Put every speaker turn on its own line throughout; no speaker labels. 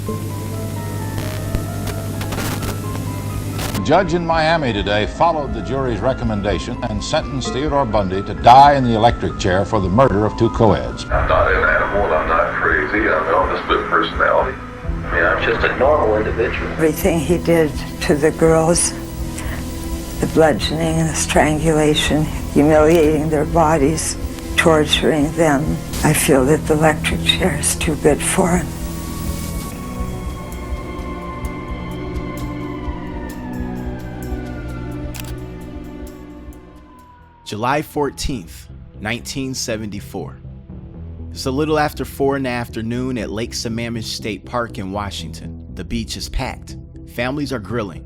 A judge in Miami today followed the jury's recommendation and sentenced Theodore Bundy to die in the electric chair for the murder of two co-eds.
I'm not an animal and I'm not crazy. I'm on the split personality. I mean, I'm just a normal individual.
Everything he did to the girls, the bludgeoning and the strangulation, humiliating their bodies, torturing them, I feel that the electric chair is too good for him.
July 14th, 1974. It's a little after 4 in the afternoon at Lake Sammamish State Park in Washington. The beach is packed. Families are grilling.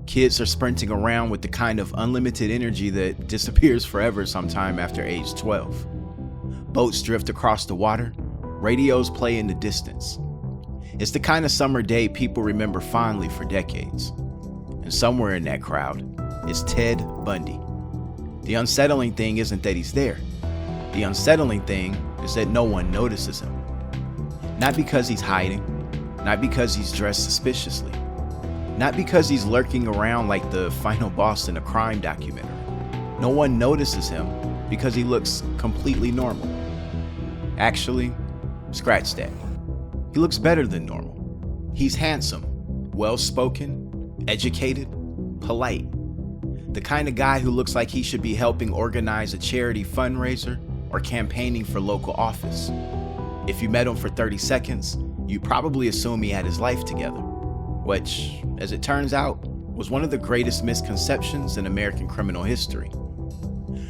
Kids are sprinting around with the kind of unlimited energy that disappears forever sometime after age 12. Boats drift across the water. Radios play in the distance. It's the kind of summer day people remember fondly for decades. And somewhere in that crowd is Ted Bundy. The unsettling thing isn't that he's there. The unsettling thing is that no one notices him. Not because he's hiding, not because he's dressed suspiciously, not because he's lurking around like the final boss in a crime documentary. No one notices him because he looks completely normal. Actually, scratch that. He looks better than normal. He's handsome, well-spoken, educated, polite. The kind of guy who looks like he should be helping organize a charity fundraiser or campaigning for local office. If you met him for 30 seconds, you'd probably assume he had his life together, which, as it turns out, was one of the greatest misconceptions in American criminal history.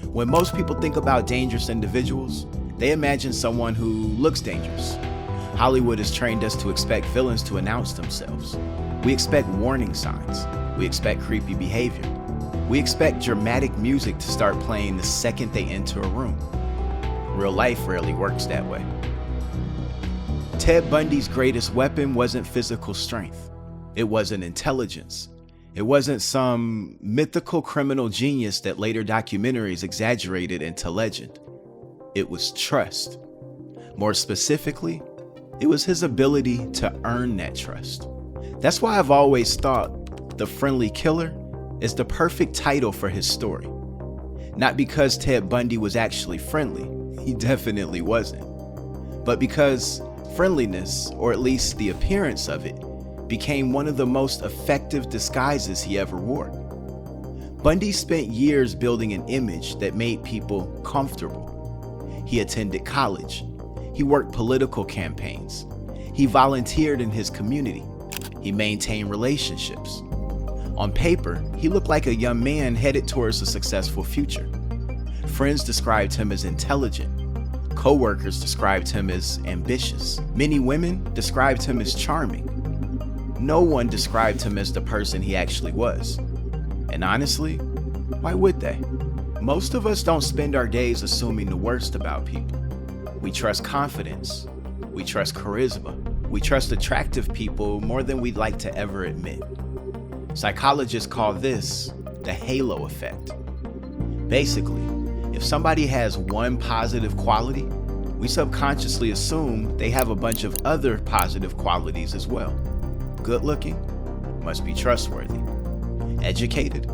When most people think about dangerous individuals, they imagine someone who looks dangerous. Hollywood has trained us to expect villains to announce themselves. We expect warning signs. We expect creepy behavior. We expect dramatic music to start playing the second they enter a room. Real life rarely works that way. Ted Bundy's greatest weapon wasn't physical strength. It wasn't intelligence. It wasn't some mythical criminal genius that later documentaries exaggerated into legend. It was trust. More specifically, it was his ability to earn that trust. That's why I've always thought The Friendly Killer is the perfect title for his story. Not because Ted Bundy was actually friendly, he definitely wasn't, but because friendliness, or at least the appearance of it, became one of the most effective disguises he ever wore. Bundy spent years building an image that made people comfortable. He attended college. He worked political campaigns. He volunteered in his community. He maintained relationships. On paper, he looked like a young man headed towards a successful future. Friends described him as intelligent. Co-workers described him as ambitious. Many women described him as charming. No one described him as the person he actually was. And honestly, why would they? Most of us don't spend our days assuming the worst about people. We trust confidence. We trust charisma. We trust attractive people more than we'd like to ever admit. Psychologists call this the halo effect. Basically, if somebody has one positive quality, we subconsciously assume they have a bunch of other positive qualities as well. Good looking, must be trustworthy. Educated,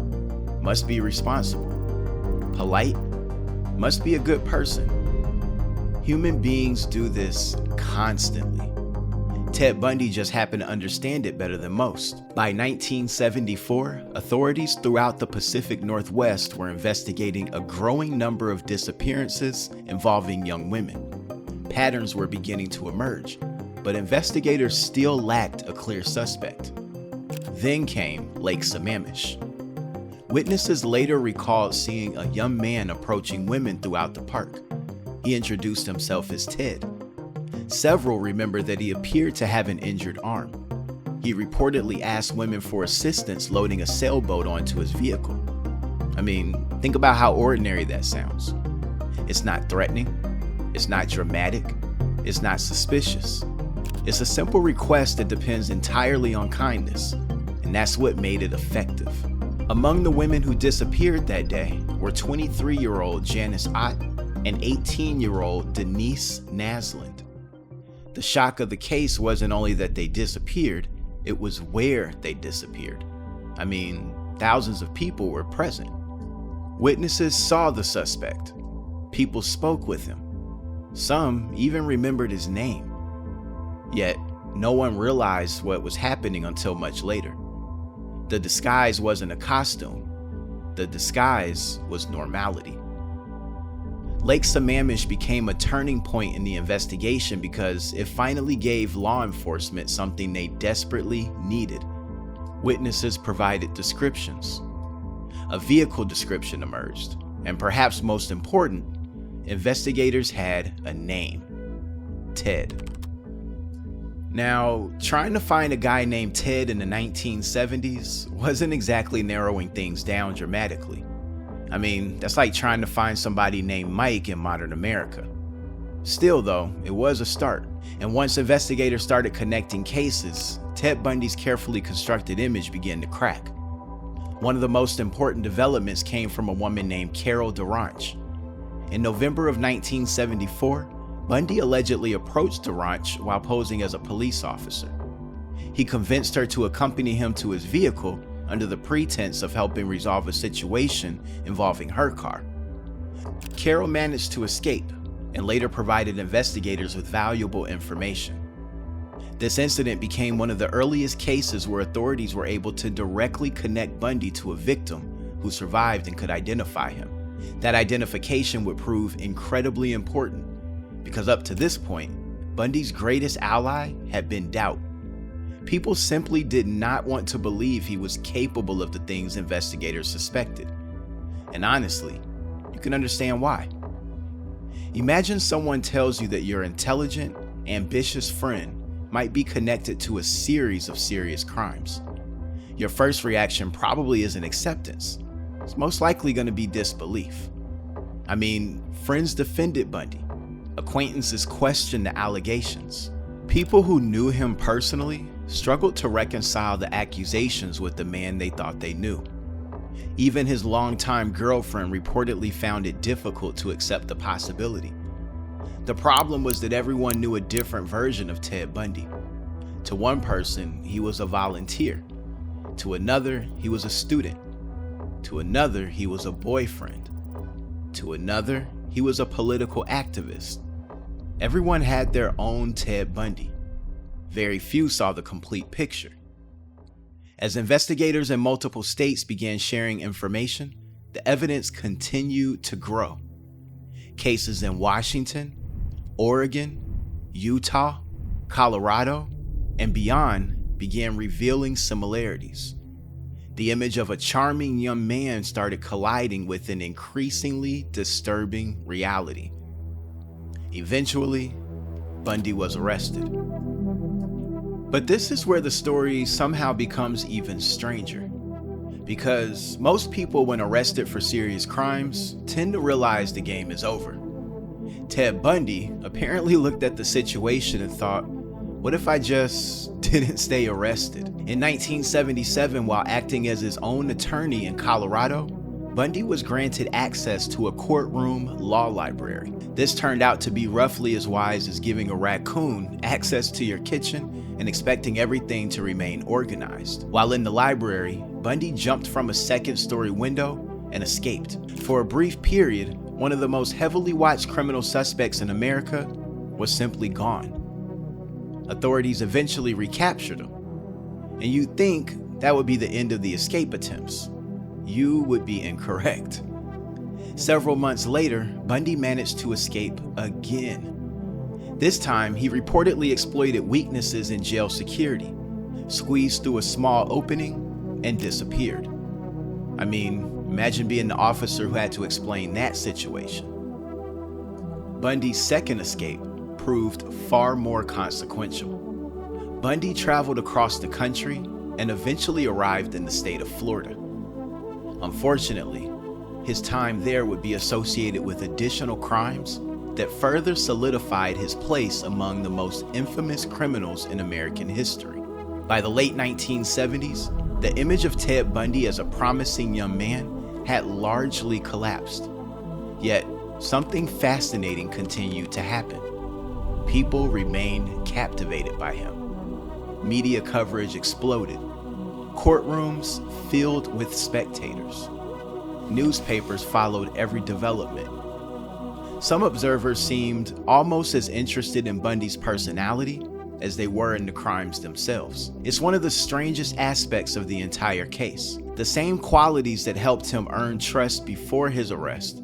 must be responsible. Polite, must be a good person. Human beings do this constantly. Ted Bundy just happened to understand it better than most. By 1974, authorities throughout the Pacific Northwest were investigating a growing number of disappearances involving young women. Patterns were beginning to emerge, but investigators still lacked a clear suspect. Then came Lake Sammamish. Witnesses later recalled seeing a young man approaching women throughout the park. He introduced himself as Ted. Several remember that he appeared to have an injured arm. He reportedly asked women for assistance loading a sailboat onto his vehicle. I mean, think about how ordinary that sounds. It's not threatening, it's not dramatic, it's not suspicious. It's a simple request that depends entirely on kindness, and that's what made it effective. Among the women who disappeared that day were 23-year-old Janice Ott and 18-year-old Denise Naslund. The shock of the case wasn't only that they disappeared, it was where they disappeared. I mean, thousands of people were present. Witnesses saw the suspect. People spoke with him. Some even remembered his name. Yet, no one realized what was happening until much later. The disguise wasn't a costume. The disguise was normality. Lake Sammamish became a turning point in the investigation because it finally gave law enforcement something they desperately needed. Witnesses provided descriptions. A vehicle description emerged, and perhaps most important, investigators had a name: Ted. Now, trying to find a guy named Ted in the 1970s wasn't exactly narrowing things down dramatically. I mean, that's like trying to find somebody named Mike in modern America. Still though, it was a start, and once investigators started connecting cases, Ted Bundy's carefully constructed image began to crack. One of the most important developments came from a woman named Carol Durant. In November of 1974, Bundy allegedly approached Durant while posing as a police officer. He convinced her to accompany him to his vehicle under the pretense of helping resolve a situation involving her car. Carol managed to escape and later provided investigators with valuable information. This incident became one of the earliest cases where authorities were able to directly connect Bundy to a victim who survived and could identify him. That identification would prove incredibly important because up to this point, Bundy's greatest ally had been doubt. People simply did not want to believe he was capable of the things investigators suspected. And honestly, you can understand why. Imagine someone tells you that your intelligent, ambitious friend might be connected to a series of serious crimes. Your first reaction probably isn't acceptance. It's most likely going to be disbelief. I mean, friends defended Bundy. Acquaintances questioned the allegations. People who knew him personally struggled to reconcile the accusations with the man they thought they knew. Even his longtime girlfriend reportedly found it difficult to accept the possibility. The problem was that everyone knew a different version of Ted Bundy. To one person, he was a volunteer. To another, he was a student. To another, he was a boyfriend. To another, he was a political activist. Everyone had their own Ted Bundy. Very few saw the complete picture. As investigators in multiple states began sharing information, the evidence continued to grow. Cases in Washington, Oregon, Utah, Colorado, and beyond began revealing similarities. The image of a charming young man started colliding with an increasingly disturbing reality. Eventually, Bundy was arrested. But this is where the story somehow becomes even stranger. Because most people, when arrested for serious crimes, tend to realize the game is over. Ted Bundy apparently looked at the situation and thought, what if I just didn't stay arrested? In 1977, while acting as his own attorney in Colorado, Bundy was granted access to a courtroom law library. This turned out to be roughly as wise as giving a raccoon access to your kitchen and expecting everything to remain organized. While in the library, Bundy jumped from a second-story window and escaped. For a brief period, one of the most heavily watched criminal suspects in America was simply gone. Authorities eventually recaptured him. And you'd think that would be the end of the escape attempts. You would be incorrect. Several months later, Bundy managed to escape again. This time, he reportedly exploited weaknesses in jail security, squeezed through a small opening, and disappeared. I mean, imagine being the officer who had to explain that situation. Bundy's second escape proved far more consequential. Bundy traveled across the country and eventually arrived in the state of Florida. Unfortunately, his time there would be associated with additional crimes that further solidified his place among the most infamous criminals in American history. By the late 1970s, the image of Ted Bundy as a promising young man had largely collapsed. Yet, something fascinating continued to happen. People remained captivated by him. Media coverage exploded. Courtrooms filled with spectators. Newspapers followed every development. Some observers seemed almost as interested in Bundy's personality as they were in the crimes themselves. It's one of the strangest aspects of the entire case. The same qualities that helped him earn trust before his arrest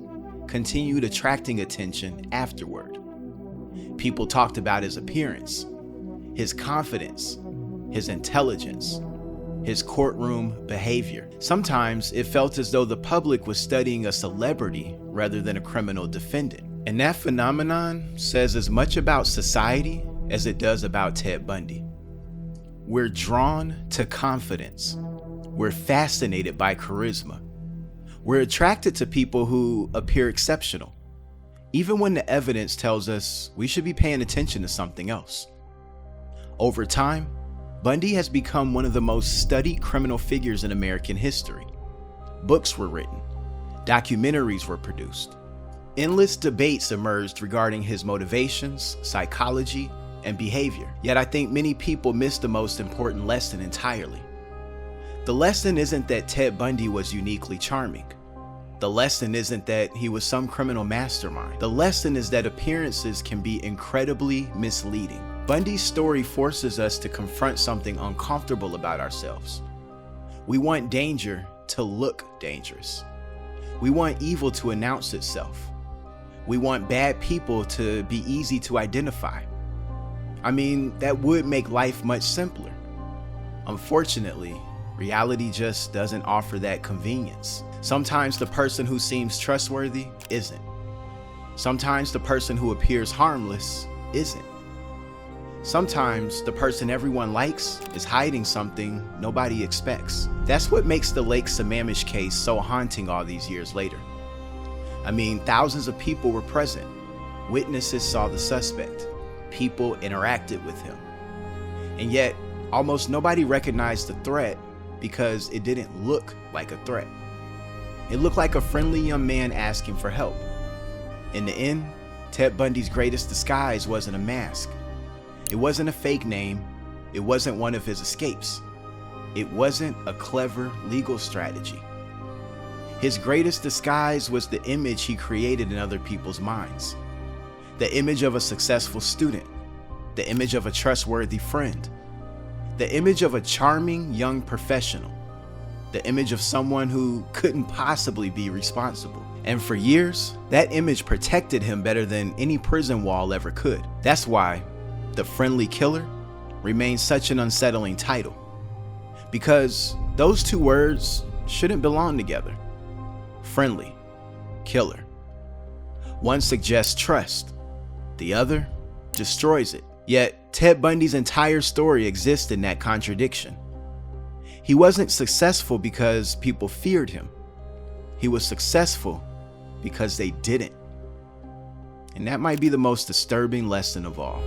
continued attracting attention afterward. People talked about his appearance, his confidence, his intelligence, his courtroom behavior. Sometimes it felt as though the public was studying a celebrity rather than a criminal defendant. And that phenomenon says as much about society as it does about Ted Bundy. We're drawn to confidence. We're fascinated by charisma. We're attracted to people who appear exceptional, even when the evidence tells us we should be paying attention to something else. Over time, Bundy has become one of the most studied criminal figures in American history. Books were written, documentaries were produced. Endless debates emerged regarding his motivations, psychology, and behavior. Yet I think many people miss the most important lesson entirely. The lesson isn't that Ted Bundy was uniquely charming. The lesson isn't that he was some criminal mastermind. The lesson is that appearances can be incredibly misleading. Bundy's story forces us to confront something uncomfortable about ourselves. We want danger to look dangerous. We want evil to announce itself. We want bad people to be easy to identify. I mean, that would make life much simpler. Unfortunately, reality just doesn't offer that convenience. Sometimes the person who seems trustworthy isn't. Sometimes the person who appears harmless isn't. Sometimes the person everyone likes is hiding something nobody expects. That's what makes the Lake Sammamish case so haunting all these years later. I mean, thousands of people were present. Witnesses saw the suspect. People interacted with him. And yet, almost nobody recognized the threat because it didn't look like a threat. It looked like a friendly young man asking for help. In the end, Ted Bundy's greatest disguise wasn't a mask. It wasn't a fake name. It wasn't one of his escapes. It wasn't a clever legal strategy. His greatest disguise was the image he created in other people's minds. The image of a successful student. The image of a trustworthy friend. The image of a charming young professional. The image of someone who couldn't possibly be responsible. And for years, that image protected him better than any prison wall ever could. That's why the friendly killer remains such an unsettling title. Because those two words shouldn't belong together. Friendly, killer. One suggests trust, the other destroys it. Yet Ted Bundy's entire story exists in that contradiction. He wasn't successful because people feared him. He was successful because they didn't. And that might be the most disturbing lesson of all.